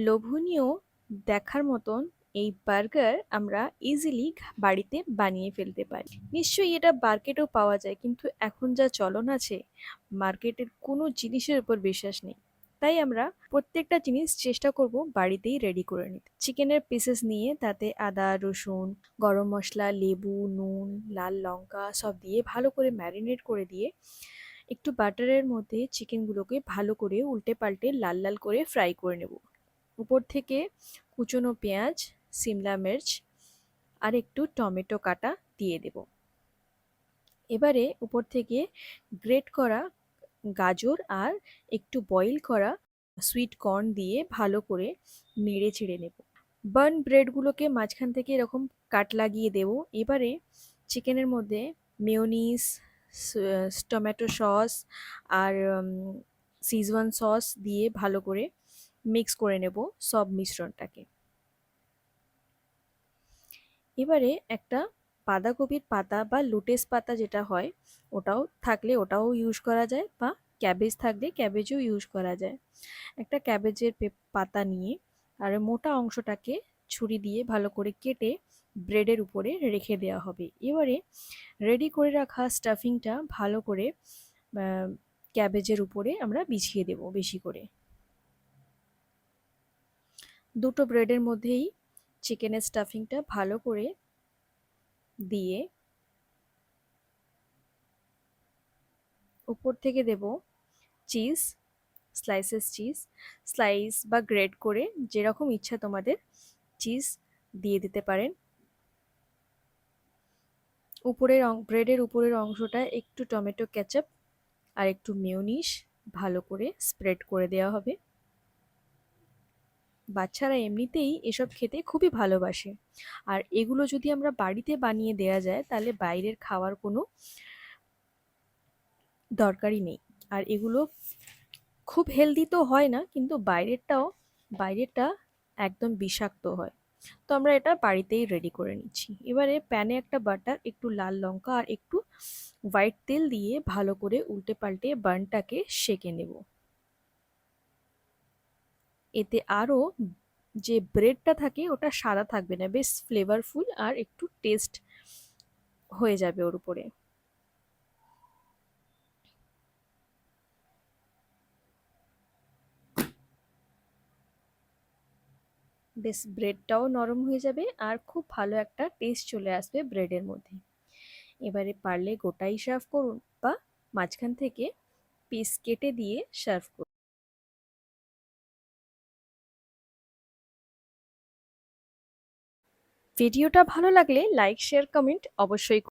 লোভনীয় দেখার মতন এই বার্গার আমরা ইজিলি বাড়িতে বানিয়ে ফেলতে পারি। নিশ্চয়ই এটা মার্কেটেও পাওয়া যায়, কিন্তু এখন যা চলন আছে মার্কেটের কোনো জিনিসের উপর বিশ্বাস নেই। তাই আমরা প্রত্যেকটা জিনিস চেষ্টা করব বাড়িতেই রেডি করে নিতে। চিকেনের পিসেস নিয়ে তাতে আদা, রসুন, গরম মশলা, লেবু, নুন, লাল লঙ্কা সব দিয়ে ভালো করে ম্যারিনেট করে দিয়ে একটু বাটারের মধ্যে চিকেনগুলোকে ভালো করে উল্টে পাল্টে লাল লাল করে ফ্রাই করে নেব। উপর থেকে কুচনো পেঁয়াজ, সিমলা মির্চ আর একটু টমেটো কাটা দিয়ে দেব। এবারে উপর থেকে গ্রেট করা গাজর আর একটু বয়েল করা সুইট কর্ন দিয়ে ভালো করে নেড়ে ছেড়ে নেব। বার্ন ব্রেডগুলোকে মাঝখান থেকে এরকম কাট লাগিয়ে দেব। এবারে চিকেনের মধ্যে মেয়োনিজ, টমেটো সস আর সিজওয়ান সস দিয়ে ভালো করে মিক্স করে নেব সব মিশ্রণটাকে। এবারে একটা বাঁধাকপির পাতা বা লোটাস পাতা যেটা হয় ওটাও থাকলে ওটাও ইউজ করা যায়, বা ক্যাবেজ থাকলে ক্যাবেজও ইউজ করা যায়। একটা ক্যাবেজের পাতা নিয়ে আর মোটা অংশটাকে ছুরি দিয়ে ভালো করে কেটে ব্রেডের উপরে রেখে দেওয়া হবে। এবারে রেডি করে রাখা স্টাফিংটা ভালো করে ক্যাবেজের উপরে আমরা বিছিয়ে দেব বেশি করে। দুটো ব্রেডের মধ্যেই চিকেনের স্টাফিংটা ভালো করে দিয়ে উপর থেকে দেব চিজ, চিজ স্লাইস বা গ্রেট করে যেরকম ইচ্ছা তোমাদের চিজ দিয়ে দিতে পারেন। ব্রেডের উপরের অংশটা একটু টমেটো কেচাপ আর একটু মেয়োনিজ ভালো করে স্প্রেড করে দেওয়া হবে। বাচ্চারা এমনিতেই এসব খেতে খুবই ভালোবাসে, আর এগুলো যদি আমরা বাড়িতে বানিয়ে দেওয়া যায় তাহলে বাইরের খাওয়ার কোনো দরকারই নেই। আর এগুলো খুব হেলদি তো হয় না, কিন্তু বাইরেরটা একদম বিষাক্ত হয়। তো আমরা এটা বাড়িতেই রেডি করে নিচ্ছি। এবারে প্যানে একটা বাটার, একটু লাল লঙ্কা আর একটু হোয়াইট তেল দিয়ে ভালো করে উল্টে পাল্টে বানটাকে সেঁকে নেব। এতে আরও যে ব্রেডটা থাকে ওটা সাদা থাকবে না, বেশ ফ্লেভারফুল আর একটু টেস্ট হয়ে যাবে ওর উপরে। বেশ ব্রেডটাও নরম হয়ে যাবে আর খুব ভালো একটা টেস্ট চলে আসবে ব্রেডের মধ্যে। এবারে পারলে গোটাই সার্ভ করুন বা মাঝখান থেকে পিস কেটে দিয়ে সার্ভ করুন। ভিডিওটা ভালো লাগলে লাইক, শেয়ার, কমেন্ট অবশ্যই